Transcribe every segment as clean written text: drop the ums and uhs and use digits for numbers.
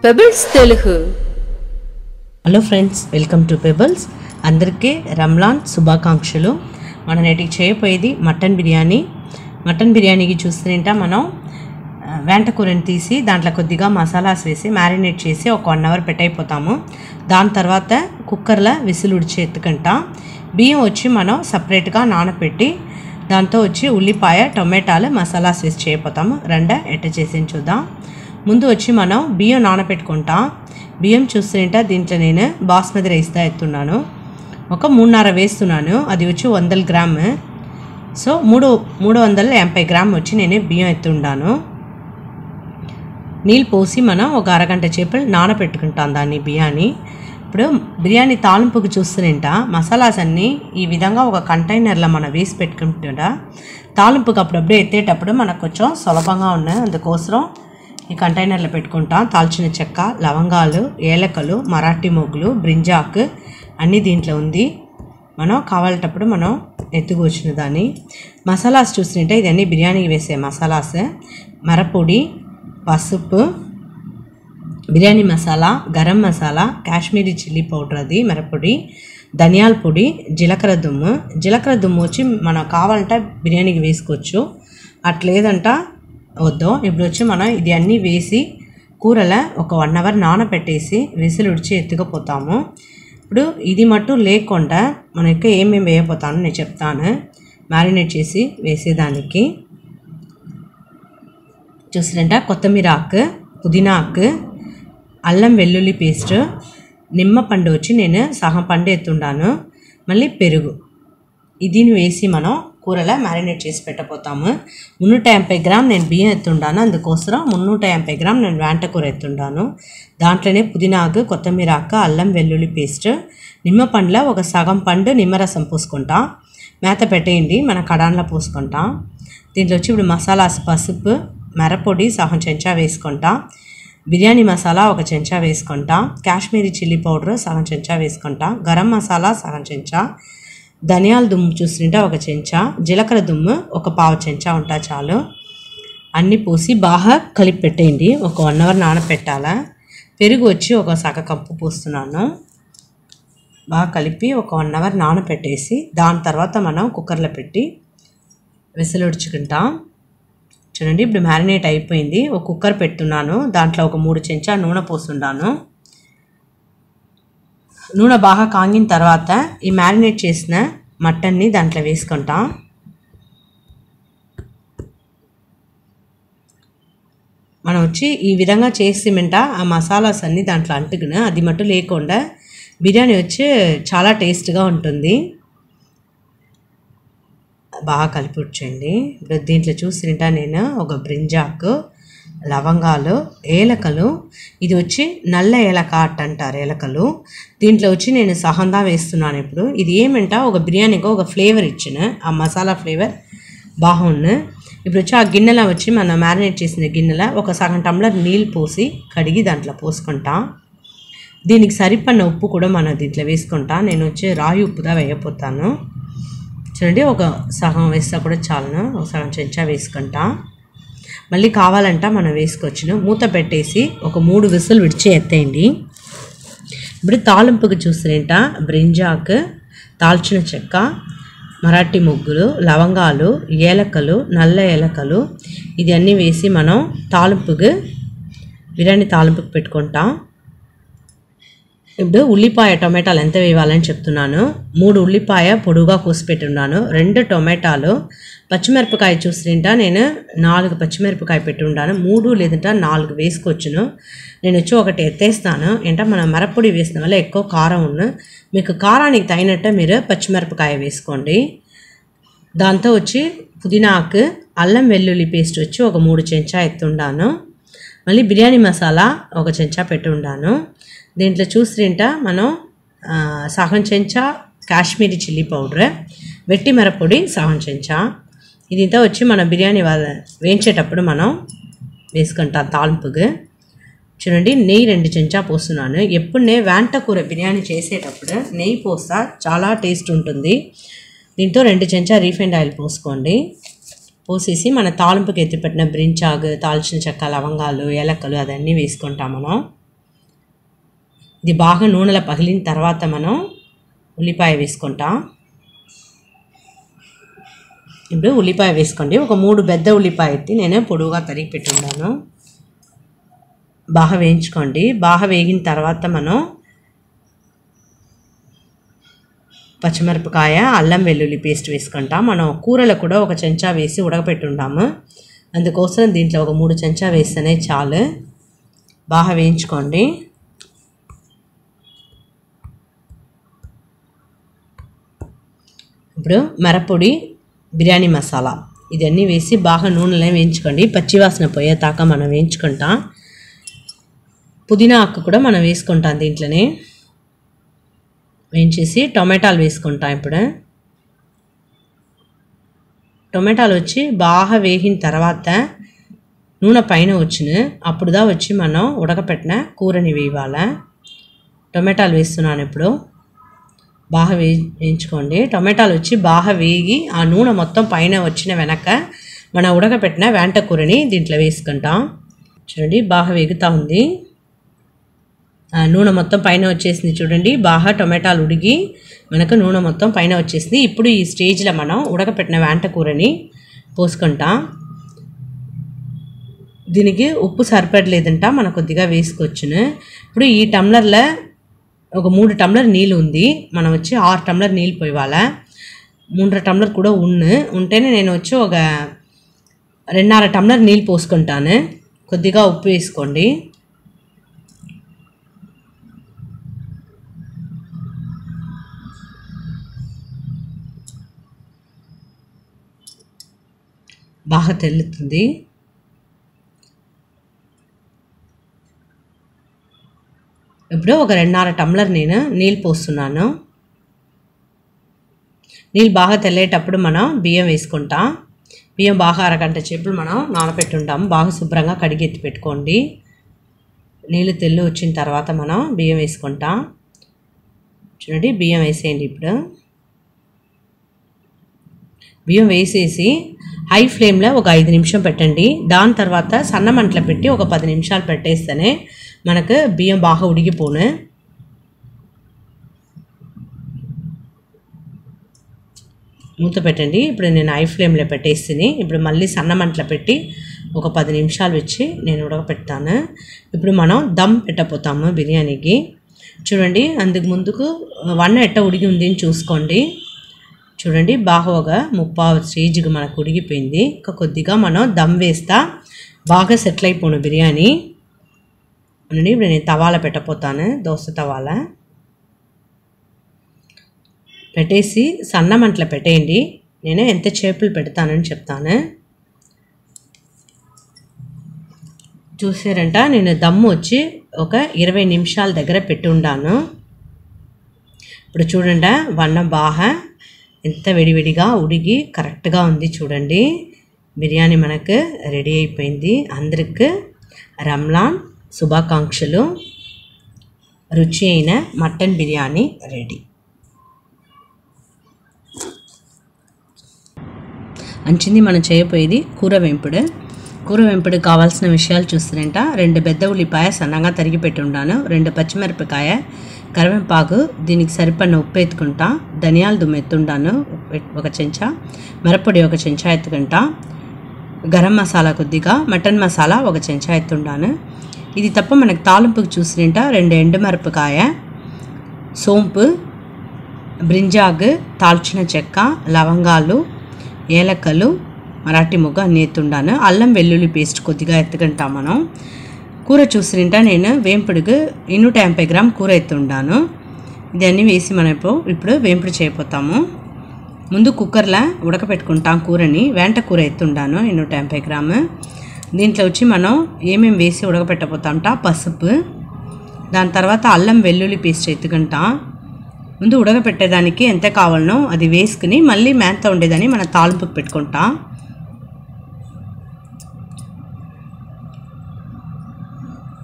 Pebbles Telugu. Hello friends, welcome to pebbles. అందరికీ రంజాన్ శుభాకాంక్షలు. మనం నేటికి చేయబోయేది మటన్ బిర్యానీ. మటన్ బిర్యానీకి చూస్తుంటే మనం వెంట కూరని తీసి దాంట్లో కొద్దిగా మసాలాస్ వేసి మ్యారినేట్ చేసి ఒక 1 అవర్ పెట్టయిపోతాము. దాని తర్వాత కుక్కర్లో విసిల్ ఉడిచి ఎత్తుకుంటాం. బియ్యం వచ్చి మనం సపరేట్గా నానబెట్టి దాంతో వచ్చి ఉల్లిపాయ టొమాటాలు మసాలాస్ వేసి చేయపోతాము. ఎట్ట చేసి చూద్దాం. ముందు వచ్చి మనం బియ్యం నానబెట్టుకుంటాం. బియ్యం చూస్తుంటే దీంట్లో నేను బాస్మతి రైస్తో ఎత్తున్నాను. ఒక 3.5 వేస్తున్నాను. అది వచ్చి 100 గ్రామ్. సో 380 గ్రామ్ వచ్చి నేను బియ్యం ఎత్తుండాను. నీళ్ళు పోసి మనం ఒక అరగంట చేపలు నానబెట్టుకుంటాం దాన్ని బియ్యాన్ని. ఇప్పుడు బిర్యానీ తాలింపుకి చూస్తుంట మసాలాస్ అన్నీ ఈ విధంగా ఒక కంటైనర్లో మనం వేసి పెట్టుకుంటా తాలింపుకి అప్పుడప్పుడు ఎత్తేటప్పుడు మనకు కొంచెం సులభంగా ఉన్నాయి. అందుకోసం ఈ కంటైనర్లో పెట్టుకుంటాం. దాల్చిన చెక్క, లవంగాలు, ఏలకలు, మరాఠీ మొగ్గులు, బ్రింజాక్ అన్నీ దీంట్లో ఉంది. మనం కావాలటప్పుడు మనం ఎత్తుకొచ్చిన దాన్ని మసాలాస్ చూస్తుంటే ఇదన్నీ బిర్యానీకి వేసే మసాలాస్. మిరప్పొడి, పసుపు, బిర్యానీ మసాలా, గరం మసాలా, కాశ్మీరీ చిల్లీ పౌడర్, అది మిరప్పొడి, ధనియాల పొడి, జీలకర్ర దుమ్ము వచ్చి మనం కావాలంటే బిర్యానీకి వేసుకోవచ్చు, అట్లేదంట వద్దు. ఇప్పుడు వచ్చి మనం ఇది అన్నీ వేసి కూరలో ఒక 1 అవర్ నానబెట్టేసి విసిల్ ఉడిచి ఎత్తుకుపోతాము. ఇప్పుడు ఇది మట్టు లేకుండా మనం ఇంకా ఏమేమి వేయపోతాను నేను చెప్తాను. మ్యారినేట్ చేసి వేసేదానికి చూసినంటే కొత్తిమీర ఆకు, పుదీనా ఆకు, అల్లం వెల్లుల్లి పేస్ట్, నిమ్మపండు వచ్చి నేను సగం పండు ఎత్తుండాను, మళ్ళీ పెరుగు, ఇదిని వేసి మనం కూరలో మ్యారినేట్ చేసి పెట్టపోతాము. 380 గ్రామ్ నేను బియ్యం ఎత్తుండాను. అందుకోసం 380 గ్రామ్ నేను వెంట కూర ఎత్తుండాను. దాంట్లోనే పుదీనా ఆకు, కొత్తిమీర ఆకు, అల్లం వెల్లుల్లి పేస్ట్, నిమ్మపండులో ఒక సగం పండు నిమ్మరసం పోసుకుంటాం. మేత పెట్టేయండి, మన కడాన్లో పోసుకుంటాం. దీంట్లో వచ్చి ఇప్పుడు మసాలాస్ పసుపు, మిరప్పొడి సగం చెంచా వేసుకుంటాం, బిర్యానీ మసాలా 1 చెంచా వేసుకుంటాం, కాశ్మీరీ చిల్లీ పౌడర్ సగం చెంచా వేసుకుంటాం, గరం మసాలా సగం చెంచా, ధనియాల దుమ్ము చూస్తుంటే 1 చెంచా, జీలకర్ర దుమ్ము ఒక 1/2 చెంచా ఉంటా చాలు. అన్నీ పోసి బాగా కలిపి పెట్టేయండి. ఒక 1 అవర్ నానపెట్టాలా. పెరుగు వచ్చి ఒక సగ కప్పు పోస్తున్నాను. బాగా కలిపి ఒక 1 అవర్ నానపెట్టేసి దాని తర్వాత మనం కుక్కర్లో పెట్టి విసిల్ ఉడుచుకుంటాం. చూడండి, ఇప్పుడు మ్యారినేట్ అయిపోయింది. ఒక కుక్కర్ పెట్టున్నాను. దాంట్లో ఒక 3 చెంచా నూనె పోసుండాను. నూనె బాగా కాగిన తర్వాత ఈ మ్యారినేట్ చేసిన మటన్ని దాంట్లో వేసుకుంటాం. మనం వచ్చి ఈ విధంగా చేసిమంట ఆ మసాలాస్ అన్నీ దాంట్లో అంటుకుని అది మట్టు లేకుండా బిర్యానీ వచ్చి చాలా టేస్ట్గా ఉంటుంది. బాగా కలిపి వచ్చేయండి. ఇప్పుడు దీంట్లో చూస్తుంటా నేను ఒక బ్రింజాకు, లవంగాలు, ఏలకలు, ఇది వచ్చి నల్ల ఏలక అంటారు ఏలకలు. దీంట్లో వచ్చి నేను సహందా వేస్తున్నాను. ఇప్పుడు ఇది ఏమంట ఒక బిర్యానీకి ఒక ఫ్లేవర్ ఇచ్చిన ఆ మసాలా ఫ్లేవర్ బాగుంది. ఇప్పుడు వచ్చి ఆ గిన్నెలో వచ్చి మనం మ్యారినేట్ చేసిన గిన్నెలో ఒక సగం టంబ్లర్ నీళ్ళు పోసి కడిగి దాంట్లో పోసుకుంటాం. దీనికి సరిపడిన ఉప్పు కూడా మనం దీంట్లో వేసుకుంటాం. నేను వచ్చి రాయి ఉప్పుదా వేయపోతాను. చూడండి, ఒక సగం వేస్తా కూడా చాలను. ఒక సగం చెంచా వేసుకుంటాం. మళ్ళీ కావాలంట మనం వేసుకోవచ్చును. మూత పెట్టేసి ఒక 3 విసులు విడిచి ఎత్తేయండి. ఇప్పుడు తాలింపుకి చూస్తుంట బ్రింజాకు, దాల్చిన చెక్క, మరాఠీ మొగ్గులు, లవంగాలు, ఏలకలు, నల్ల ఏలకలు, ఇది అన్నీ వేసి మనం బిర్యానీ తాలింపుకి పెట్టుకుంటాం. ఇప్పుడు ఉల్లిపాయ టొమాటాలు ఎంత వేయాలని చెప్తున్నాను. 3 ఉల్లిపాయ పొడుగా కోసి పెట్టున్నాను, 2 టొమాటాలు, పచ్చిమిరపకాయ చూస్తుంటా నేను 4 పచ్చిమిరపకాయ పెట్టున్నాను. 3 లేదంటే 4 వేసుకోవచ్చును. నేను వచ్చి 1 ఎత్తేస్తాను. ఏంటంటే మనం మిరప్పొడి వేసిన వల్ల ఎక్కువ కారం ఉంది. మీకు కారానికి తగినట్టు మీరు పచ్చిమిరపకాయ వేసుకోండి. దాంతో వచ్చి పుదీనా ఆకు, అల్లం వెల్లుల్లి పేస్ట్ వచ్చి ఒక 3 చెంచా ఎత్తుండాను. మళ్ళీ బిర్యానీ మసాలా 1 చెంచా పెట్టుండాను. దీంట్లో చూస్తుంటా మనం సగం చెంచా కాశ్మీరీ చిల్లీ పౌడర్, వెట్టి మిరప్పొడి సగం చెంచా, ఇదింతా వచ్చి మన బిర్యానీ వేయించేటప్పుడు మనం వేసుకుంటాం తాలింపుకి. చూడండి, నెయ్యి 2 చెంచా పోస్తున్నాను. ఎప్పుడు వెంట కూర బిర్యానీ చేసేటప్పుడు నెయ్యి పోస్తా చాలా టేస్ట్ ఉంటుంది. దీంతో 2 చెంచా రీఫైండ్ ఆయిల్ పోసుకోండి. పోసేసి మన తాలింపుకి ఎత్తిపెట్టిన బ్రింజాకు, దాల్చిన చెక్క, లవంగాలు, ఏలకలు అదన్నీ వేసుకుంటాం మనం. ఇది బాగా నూనెలో పగిలిన తర్వాత మనం ఉల్లిపాయ వేసుకుంటాం. ఇప్పుడు ఉల్లిపాయ వేసుకోండి. ఒక 3 పెద్ద ఉల్లిపాయ ఎత్తి నేను పొడువుగా తరిగి పెట్టున్నాను. బాగా వేయించుకోండి. బాగా వేగిన తర్వాత మనం పచ్చిమిరపకాయ, అల్లం వెల్లుల్లి పేస్ట్ వేసుకుంటాం. మనం కూరలో కూడా ఒక చెంచా వేసి ఉడకపెట్టుంటాము. అందుకోసం దీంట్లో ఒక 3 చెంచా వేస్తేనే చాలు. బాగా వేయించుకోండి. ఇప్పుడు మిరప్పొడి, బిర్యానీ మసాలా ఇదన్నీ వేసి బాగా నూనెలో వేయించుకోండి. పచ్చివాసన పోయేదాకా మనం వేయించుకుంటాం. పుదీనా ఆకు కూడా మనం వేసుకుంటాం. దీంట్లోనే వేయించేసి టొమాటాలు వేసుకుంటాం. ఇప్పుడు టొమాటాలు వచ్చి బాగా వేగిన తర్వాత నూనె పైన వచ్చిన అప్పుడుదా వచ్చి మనం ఉడకపెట్టిన కూరని వేయాలి. టొమాటాలు వేస్తున్నాను. ఇప్పుడు బాగా వేయించుకోండి. టొమాటాలు వచ్చి బాగా వేగి ఆ నూనె మొత్తం పైన వచ్చిన వెనక మనం ఉడకపెట్టిన వెంట కూరని దీంట్లో వేసుకుంటాం. చూడండి బాగా వేగుతూ ఉంది. నూనె మొత్తం పైన వచ్చేసింది. చూడండి బాగా టొమాటాలు ఉడిగి మనకు నూనె మొత్తం పైన వచ్చేసింది. ఇప్పుడు ఈ స్టేజ్లో మనం ఉడకపెట్టిన వెంట కూరని పోసుకుంటాం. దీనికి ఉప్పు సరిపడలేదంట, మనం కొద్దిగా వేసుకోవచ్చును. ఇప్పుడు ఈ టమ్లర్లో ఒక 3 టమ్లర్ నీళ్ళు ఉంది. మనం వచ్చి 6 టమ్లర్ నీళ్ళు పోయాలి. 3 టమ్లర్ కూడా ఉంటేనే నేను వచ్చి ఒక 2.5 టమ్లర్ నీళ్ళు పోసుకుంటాను. కొద్దిగా ఉప్పు వేసుకోండి. బాగా తెల్లుతుంది. ఇప్పుడు ఒక 2.5 టమ్లర్ నేను నీళ్ళు పోస్తున్నాను. నీళ్ళు బాగా తెల్లేటప్పుడు మనం బియ్యం వేసుకుంటాం. బియ్యం బాగా అరగంట సేపు మనం నానబెట్టుంటాము. బాగా శుభ్రంగా కడిగి ఎత్తి పెట్టుకోండి. నీళ్ళు తెల్లు వచ్చిన తర్వాత మనం బియ్యం వేసుకుంటాం. చూడండి బియ్యం వేసేయండి. ఇప్పుడు బియ్యం వేసేసి హై ఫ్లేమ్లో ఒక 5 నిమిషం పెట్టండి. దాని తర్వాత సన్న మంటలో పెట్టి ఒక 10 నిమిషాలు పెట్టేస్తేనే మనకు బియ్యం బాగా ఉడికిపోను. మూత పెట్టండి. ఇప్పుడు నేను హై ఫ్లేమ్లో పెట్టేసి ఇప్పుడు మళ్ళీ సన్న మంటలో పెట్టి ఒక 10 నిమిషాలు వచ్చి నేను ఉడకపెడతాను. ఇప్పుడు మనం దమ్ పెట్టబోతాము బిర్యానీకి. చూడండి అందుకు ముందుకు వన్న ఎట్ట ఉడికి ఉంది అని చూసుకోండి. చూడండి బాగా ఒక 30 స్టేజ్కి మనకు ఉడికిపోయింది. ఇంకా కొద్దిగా మనం దమ్ వేస్తా బాగా సెటిల్ అయిపోను బిర్యానీ. అండి ఇప్పుడు నేను తవాల పెట్టబోతాను. దోశ తవాల పెట్టేసి సన్న మంటలో పెట్టేయండి. నేను ఎంత చేపలు పెడతానని చెప్తాను. చూసారంట నేను దమ్ము వచ్చి ఒక 20 నిమిషాల దగ్గర పెట్టి ఉన్నాను. ఇప్పుడు చూడండి వన్న బాగా ఎంత విడివిడిగా ఉడిగి కరెక్ట్గా ఉంది. చూడండి బిర్యానీ మనకు రెడీ అయిపోయింది. అందరికి రంజాన్ శుభాకాంక్షలు. రుచి అయిన మటన్ బిర్యానీ రెడీ. అంచింది మనం చేయబోయేది కూర వెంపుడు. కూర వెంపుడు కావాల్సిన విషయాలు చూస్తారంట. 2 పెద్ద ఉల్లిపాయ సన్నగా తరిగి పెట్టి ఉన్నాను. 2 పచ్చిమిరపకాయ, కరివేపాకు, దీనికి సరిపడిన ఉప్పు ఎత్తుకుంటా. ధనియాల దుమ్ము ఎత్తుంటాను 1 చెంచా, మిరప్పొడి 1 చెంచా ఎత్తుకుంటా, గరం మసాలా కొద్దిగా, మటన్ మసాలా 1 చెంచా ఎత్తుంటాను. ఇది తప్ప మనకు తాలింపుకి చూసినంట 2 ఎండుమిరపకాయ, సోంపు, బ్రింజాగ్, దాల్చిన చెక్క, లవంగాలు, ఏలక్కలు, మరాఠీ మొగ్గ అన్నీ ఎత్తుండాను. అల్లం వెల్లుల్లి పేస్ట్ కొద్దిగా ఎత్తుకుంటాం. మనం కూర చూసినంట నేను వేంపుడికి 250 గ్రామ్ కూర ఎత్తుండాను. ఇదన్నీ వేసి మనం ఇప్పుడు వేంపుడు చేయబోతాము. ముందు కుక్కర్లో ఉడకపెట్టుకుంటాం కూరని. వెంట కూర ఎత్తుండాను 250 గ్రామ్. దీంట్లో వచ్చి మనం ఏమేమి వేసి ఉడకపెట్టబోతాంట పసుపు, దాని తర్వాత అల్లం వెల్లుల్లి పేస్ట్ ఎత్తుకుంటాం. ముందు ఉడకపెట్టేదానికి ఎంత కావాలనో అది వేసుకుని మళ్ళీ మేంత ఉండేదాన్ని మనం తాలింపుకి పెట్టుకుంటాం.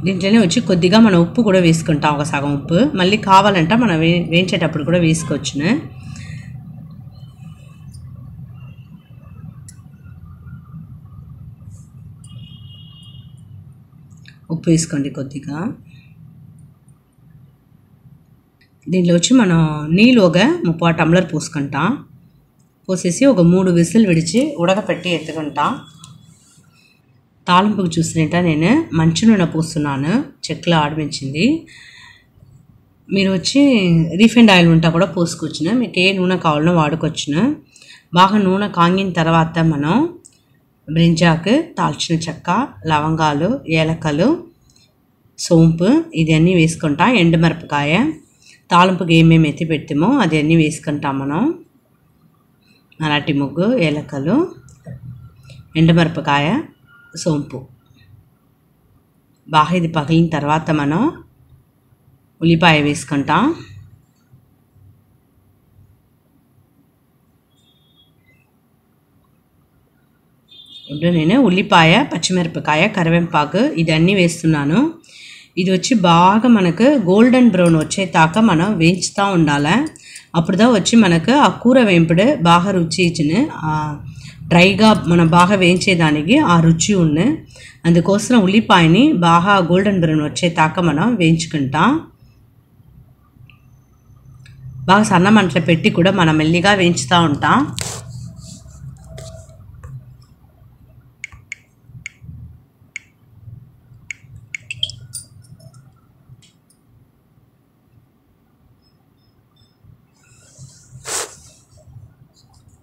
దీంట్లోనే వచ్చి కొద్దిగా మనం ఉప్పు కూడా వేసుకుంటాం. 1 సగం ఉప్పు మళ్ళీ కావాలంటే మనం వేయించేటప్పుడు కూడా వేసుకోవచ్చును. ఉప్పు వేసుకోండి కొద్దిగా. దీనిలో వచ్చి మనం నీళ్ళు ఒక 3 టంబ్లర్ పోసుకుంటాం. పోసేసి ఒక 3 విజిల్ విడిచి ఉడకపెట్టి ఎత్తుకుంటాం. తాలింపుకి చూసినట్ట నేను మంచి నూనె పోస్తున్నాను, చెక్కలో ఆడిపించింది. మీరు వచ్చి రీఫైండ్ ఆయిల్ ఉంటా కూడా పోసుకోవచ్చును, మీకు ఏ నూనె కావాలనో వాడుకోవచ్చును. బాగా నూనె కాగిన తర్వాత మనం బ్రింజాకు, దాల్చిన చెక్క, లవంగాలు, ఏలకలు, సోంపు ఇదన్నీ వేసుకుంటాం. ఎండుమిరపకాయ తాలింపుకి ఏమేమి ఎత్తి పెట్టామో అది అన్నీ వేసుకుంటాం మనం. మరాఠీ ముగ్గు, ఏలకలు, ఎండుమిరపకాయ, సోంపు బాగా ఇది పగిలిన తర్వాత మనం ఉల్లిపాయ వేసుకుంటాం. ఇప్పుడు నేను ఉల్లిపాయ, పచ్చిమిరపకాయ, కరివేపాకు ఇదన్నీ వేస్తున్నాను. ఇది వచ్చి బాగా మనకు గోల్డెన్ బ్రౌన్ వచ్చేదాకా మనం వేయించుతూ ఉండాలి. అప్పుడుదా వచ్చి మనకు ఆ కూర వేంపుడు బాగా రుచి ఇచ్చిన డ్రైగా మనం బాగా వేయించేదానికి ఆ రుచి ఉంది. అందుకోసం ఉల్లిపాయని బాగా గోల్డెన్ బ్రౌన్ వచ్చేదాకా మనం వేయించుకుంటాం. బాగా సన్న మంటలో పెట్టి కూడా మనం మెల్లిగా వేయించుతూ ఉంటాం.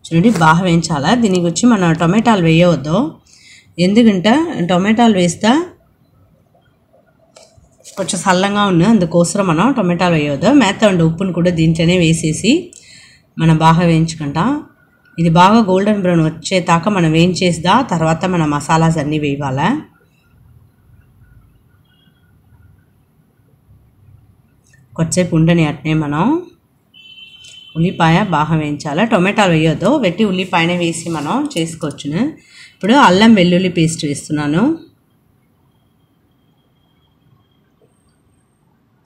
చూడండి బాగా వేయించాలా. దీనికి వచ్చి మనం టొమాటోలు వేయవద్దు, ఎందుకంటే టొమాటోలు వేస్తే కొంచెం చల్లంగా ఉంది, అందుకోసం మనం టొమాటోలు వేయవద్దు. మేత ఉండే ఉప్పును కూడా దీంట్లోనే వేసేసి మనం బాగా వేయించుకుంటాం. ఇది బాగా గోల్డెన్ బ్రౌన్ వచ్చేదాకా మనం వేయించేద్దా తర్వాత మన మసాలాస్ అన్నీ వేయాలి. కొద్దిసేపు ఉండని అట్నే మనం ఉల్లిపాయ బాగా వేయించాలి. టొమాటోలు వేయొద్దు, వెట్టి ఉల్లిపాయనే వేసి మనం చేసుకోవచ్చును. ఇప్పుడు అల్లం వెల్లుల్లి పేస్ట్ వేస్తున్నాను.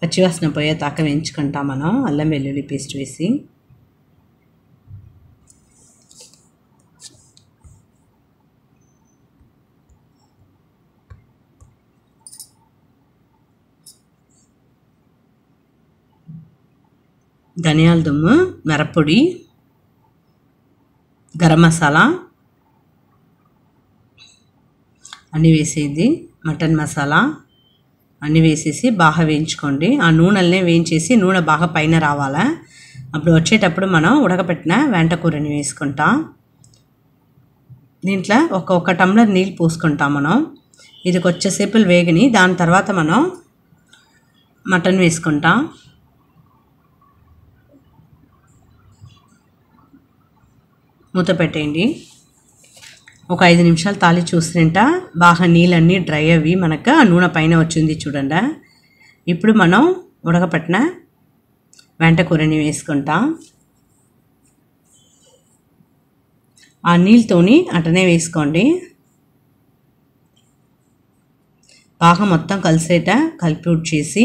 పచ్చివాసన పోయేదాకా వేయించుకుంటాం మనం అల్లం వెల్లుల్లి పేస్ట్ వేసి. ధనియాల దుమ్ము, మిరప్పొడి, గరం మసాలా అన్నీ వేసేది, మటన్ మసాలా అన్నీ వేసేసి బాగా వేయించుకోండి. ఆ నూనెలనే వేయించేసి నూనె బాగా పైన రావాలా. అప్పుడు వచ్చేటప్పుడు మనం ఉడకపెట్టిన వెంట కూరని వేసుకుంటాం. దీంట్లో ఒక టంబ్లర్ నీళ్ళు పోసుకుంటాం మనం. ఇది కొద్దిసేపు వేగని దాని తర్వాత మనం మటన్ వేసుకుంటాం. మూత పెట్టేయండి. ఒక 5 నిమిషాలు తాళి చూస్తుంట బాగా నీళ్ళన్నీ డ్రై అవి మనకు ఆ నూనె పైన వచ్చింది చూడండి. ఇప్పుడు మనం ఉడకపెట్టిన వెంట కూరని వేసుకుంటాం. ఆ నీళ్ళతోని అటనే వేసుకోండి. బాగా మొత్తం కలిసేట కలిపి వచ్చేసి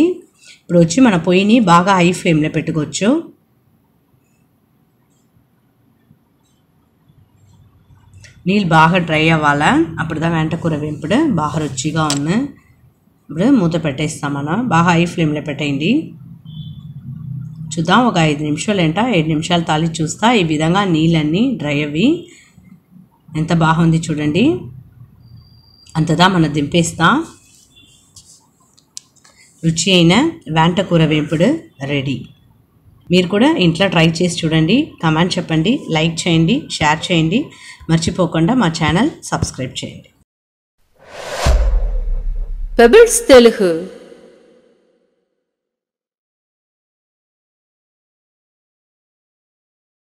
ఇప్పుడు వచ్చి మన పొయ్యిని బాగా హై ఫ్లేమ్లో పెట్టుకోవచ్చు. నీళ్ళు బాగా డ్రై అవ్వాలా, అప్పుడుదా వెంట కూర వేపుడు బాగా రుచిగా ఉంది. ఇప్పుడు మూత పెట్టేస్తాం మనం. బాగా హై ఫ్లేమ్లో పెట్టేయండి. చూద్దాం ఒక 5 నిమిషాలు 7 నిమిషాలు తాళి చూస్తా ఈ విధంగా నీళ్ళన్నీ డ్రై అవి ఎంత బాగుంది చూడండి. అంతదా మనం దింపేస్తాం. రుచి అయిన వెంట కూర వేపుడు రెడీ. మీరు కూడా ఇంట్లో ట్రై చేసి చూడండి, కామెంట్ చెప్పండి, లైక్ చేయండి, షేర్ చేయండి, మర్చిపోకుండా మా ఛానల్ సబ్స్క్రైబ్ చేయండి. పెబుల్స్ తెలుగు